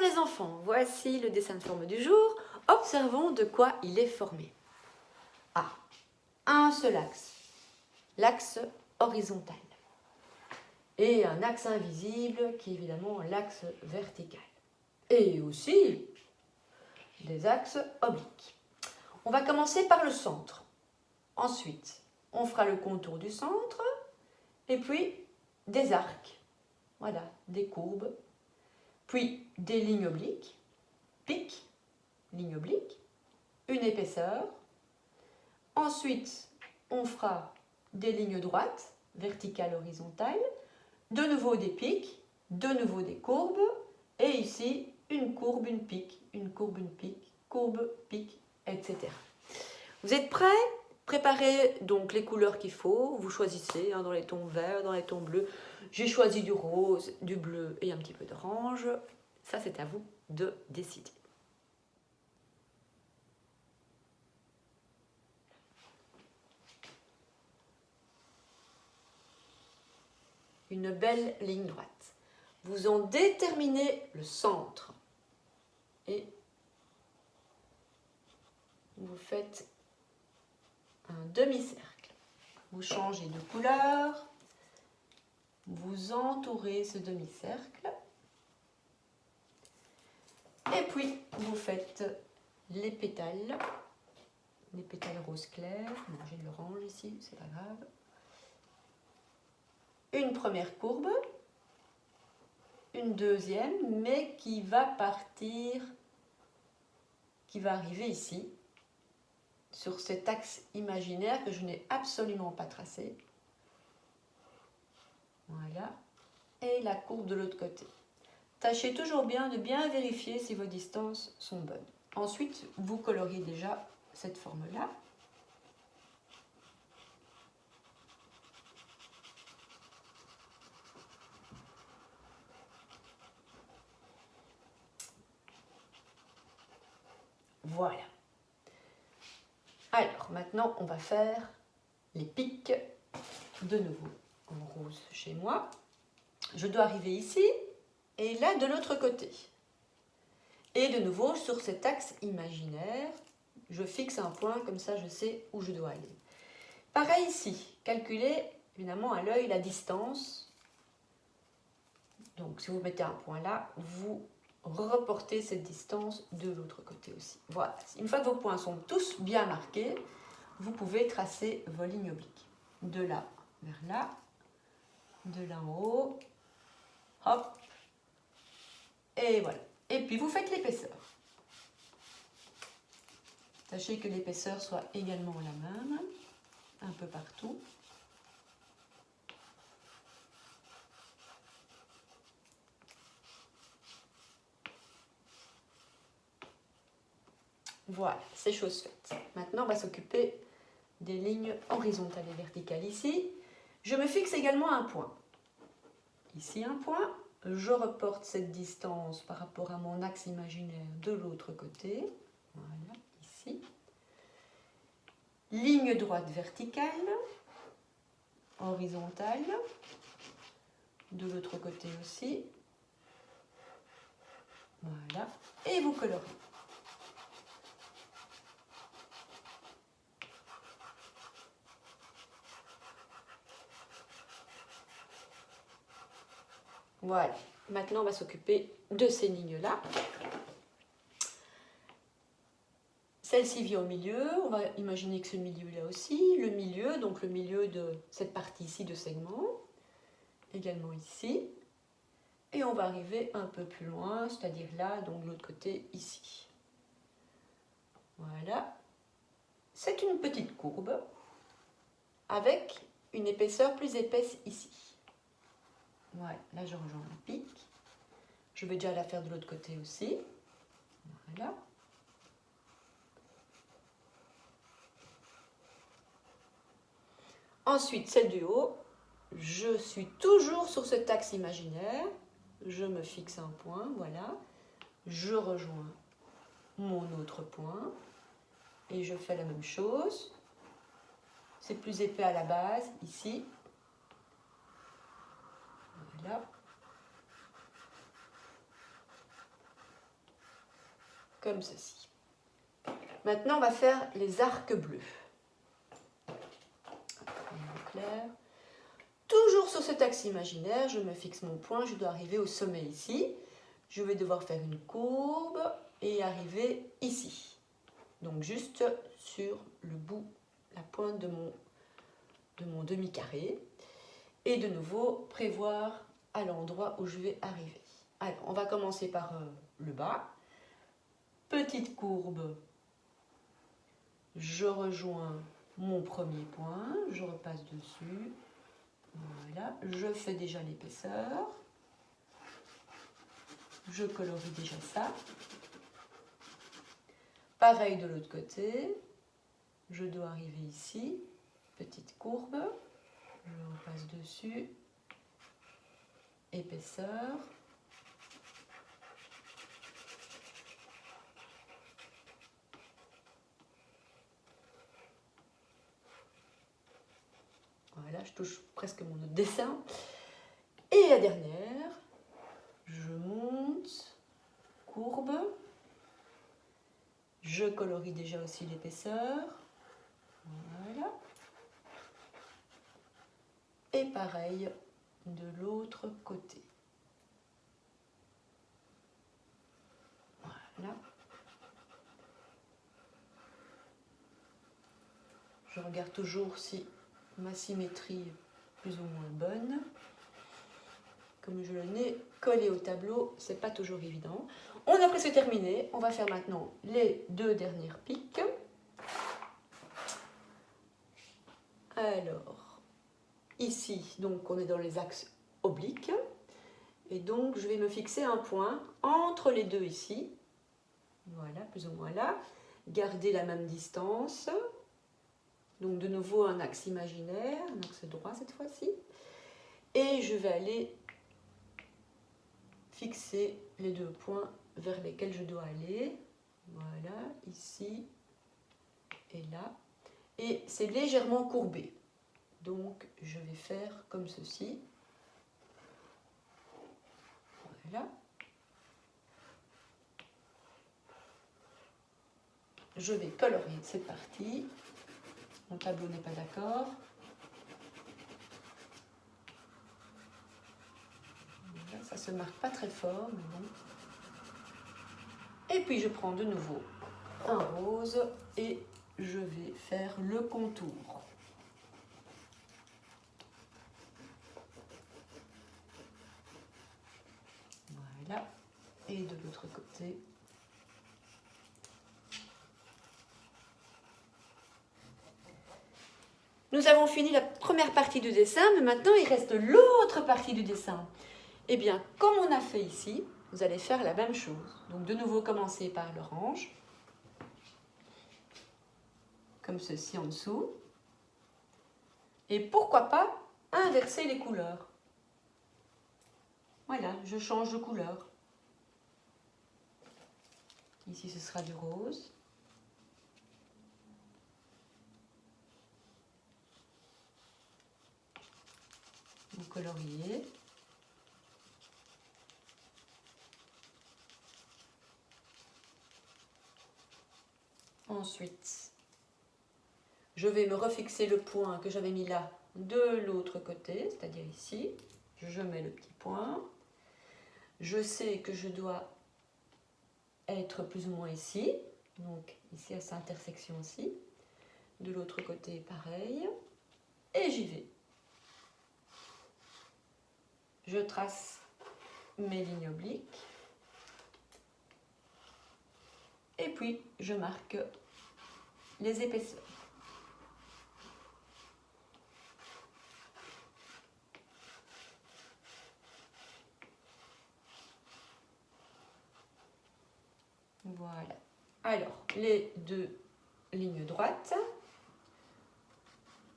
les enfants, voici le dessin de forme du jour. Observons de quoi il est formé. Ah, un seul axe, l'axe horizontal. Et un axe invisible qui est évidemment l'axe vertical. Et aussi des axes obliques. On va commencer par le centre. Ensuite, on fera le contour du centre et puis des arcs. Voilà, des courbes. Puis des lignes obliques, pic, ligne oblique, une épaisseur. Ensuite, on fera des lignes droites, verticales, horizontales. De nouveau des pics, de nouveau des courbes. Et ici, une courbe, une pique, une courbe, une pique, courbe, pique, etc. Vous êtes prêts? Préparez donc les couleurs qu'il faut. Vous choisissez dans les tons verts, dans les tons bleus. J'ai choisi du rose, du bleu et un petit peu d'orange. Ça, c'est à vous de décider. Une belle ligne droite. Vous en déterminez le centre. Et vous faites un demi-cercle. Vous changez de couleur. Vous entourez ce demi-cercle. Et puis, vous faites les pétales rose clair. Bon, j'ai de l'orange ici, c'est pas grave. Une première courbe, une deuxième, mais qui va partir, qui va arriver ici, sur cet axe imaginaire que je n'ai absolument pas tracé. Voilà. Et la courbe de l'autre côté. Tâchez toujours bien de bien vérifier si vos distances sont bonnes. Ensuite, vous coloriez déjà cette forme-là. Voilà. Alors, maintenant, on va faire les pics de nouveau en rose chez moi. Je dois arriver ici et là de l'autre côté. Et de nouveau, sur cet axe imaginaire, je fixe un point, comme ça je sais où je dois aller. Pareil ici, calculez évidemment à l'œil la distance. Donc si vous mettez un point là, vous reportez cette distance de l'autre côté aussi. Voilà. Une fois que vos points sont tous bien marqués, vous pouvez tracer vos lignes obliques. De là vers là, de là en haut, hop, et voilà. Et puis vous faites l'épaisseur. Sachez que l'épaisseur soit également la même, un peu partout. Voilà, c'est chose faite. Maintenant, on va s'occuper des lignes horizontales et verticales ici. Je me fixe également un point. Ici un point. Je reporte cette distance par rapport à mon axe imaginaire de l'autre côté. Voilà, ici. Ligne droite verticale, horizontale, de l'autre côté aussi. Voilà, et vous colorez. Voilà, maintenant on va s'occuper de ces lignes-là. Celle-ci vient au milieu, on va imaginer que ce milieu-là aussi, le milieu, donc le milieu de cette partie ici de segment, également ici. Et on va arriver un peu plus loin, c'est-à-dire là, donc de l'autre côté, ici. Voilà. C'est une petite courbe avec une épaisseur plus épaisse ici. Voilà, là je rejoins le pic. Je vais déjà la faire de l'autre côté aussi. Voilà. Ensuite, celle du haut, je suis toujours sur cet axe imaginaire. Je me fixe un point, voilà. Je rejoins mon autre point. Et je fais la même chose. C'est plus épais à la base, ici. Voilà. comme ceci. Maintenant, on va faire les arcs bleus. Clair. Toujours sur cet axe imaginaire, je me fixe mon point, je dois arriver au sommet ici. Je vais devoir faire une courbe et arriver ici. Donc juste sur le bout, la pointe de mon demi-carré. Et de nouveau, prévoir à l'endroit où je vais arriver. Alors, on va commencer par le bas. Petite courbe. Je rejoins mon premier point. Je repasse dessus. Voilà. Je fais déjà l'épaisseur. Je colorie déjà ça. Pareil de l'autre côté. Je dois arriver ici. Petite courbe. Je repasse dessus. Épaisseur. Voilà, je touche presque mon autre dessin. Et la dernière, je monte, courbe. Je colorie déjà aussi l'épaisseur. Voilà. Et pareil de l'autre côté. Voilà. Je regarde toujours si ma symétrie est plus ou moins bonne. Comme je le n'ai collé au tableau, c'est pas toujours évident. On a presque terminé. On va faire maintenant les deux dernières piques. Alors, ici, donc on est dans les axes obliques. Et donc, je vais me fixer un point entre les deux ici. Voilà, plus ou moins là. Garder la même distance. Donc, de nouveau, un axe imaginaire, un axe droit cette fois-ci. Et je vais aller fixer les deux points vers lesquels je dois aller. Voilà, ici et là. Et c'est légèrement courbé. Donc, je vais faire comme ceci. Voilà. Je vais colorier cette partie. Mon tableau n'est pas d'accord. Voilà, ça se marque pas très fort, mais bon. Et puis je prends de nouveau un rose et je vais faire le contour. Voilà. Et de l'autre côté. Nous avons fini la première partie du dessin, mais maintenant il reste l'autre partie du dessin. Eh bien, comme on a fait ici, vous allez faire la même chose. Donc de nouveau, commencer par l'orange, comme ceci en dessous. Et pourquoi pas inverser les couleurs. Voilà, je change de couleur. Ici, ce sera du rose. Vous coloriez. Ensuite, je vais me refixer le point que j'avais mis là de l'autre côté, c'est-à-dire ici. Je mets le petit point. Je sais que je dois être plus ou moins ici. Donc ici à cette intersection-ci. De l'autre côté, pareil. Et j'y vais. Je trace mes lignes obliques. Et puis, je marque les épaisseurs. Voilà. Alors, les deux lignes droites.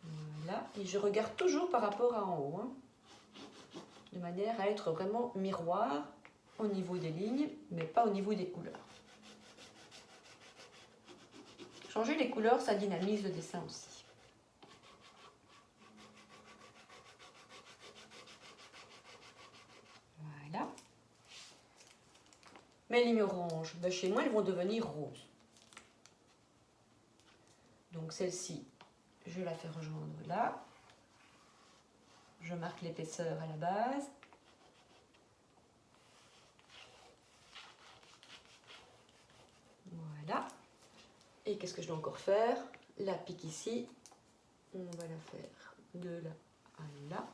Voilà. Et je regarde toujours par rapport à en haut. De manière à être vraiment miroir au niveau des lignes, mais pas au niveau des couleurs. Changer les couleurs, ça dynamise le dessin aussi. Voilà. Mes lignes oranges, ben chez moi, elles vont devenir roses. Donc celle-ci, je la fais rejoindre là. Je marque l'épaisseur à la base. Voilà. Et qu'est-ce que je dois encore faire? La pique ici, on va la faire de là à là.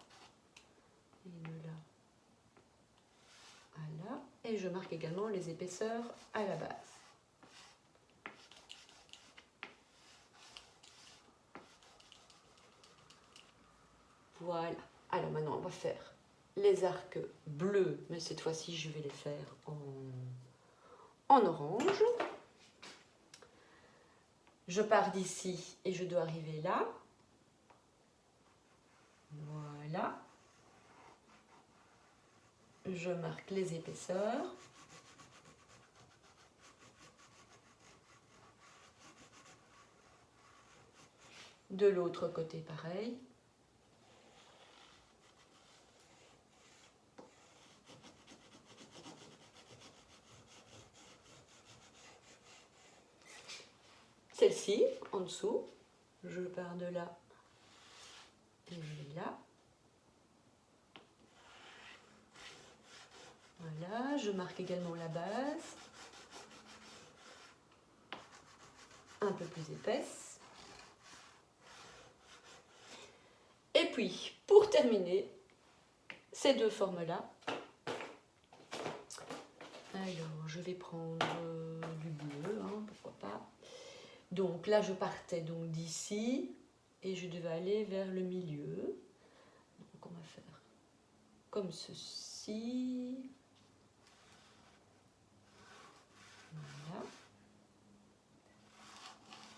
Et de là à là. Et je marque également les épaisseurs à la base. Voilà. Alors maintenant, on va faire les arcs bleus, mais cette fois-ci, je vais les faire en orange. Je pars d'ici et je dois arriver là. Voilà. Je marque les épaisseurs. De l'autre côté, pareil. Celle-ci, en dessous, je pars de là et je vais là. Voilà, je marque également la base, un peu plus épaisse. Et puis, pour terminer, ces deux formes-là, alors je vais prendre du bleu, hein, pourquoi pas. Donc là, je partais donc d'ici et je devais aller vers le milieu. Donc on va faire comme ceci. Voilà.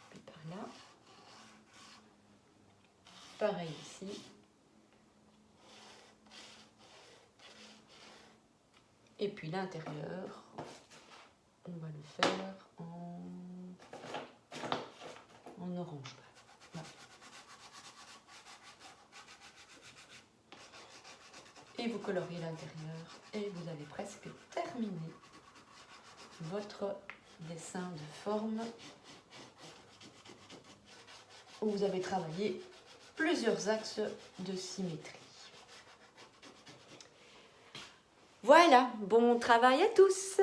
Puis par là. Pareil ici. Et puis l'intérieur, on va le faire en orange. Voilà. Et vous coloriez l'intérieur et vous avez presque terminé votre dessin de forme où vous avez travaillé plusieurs axes de symétrie. Voilà, bon travail à tous!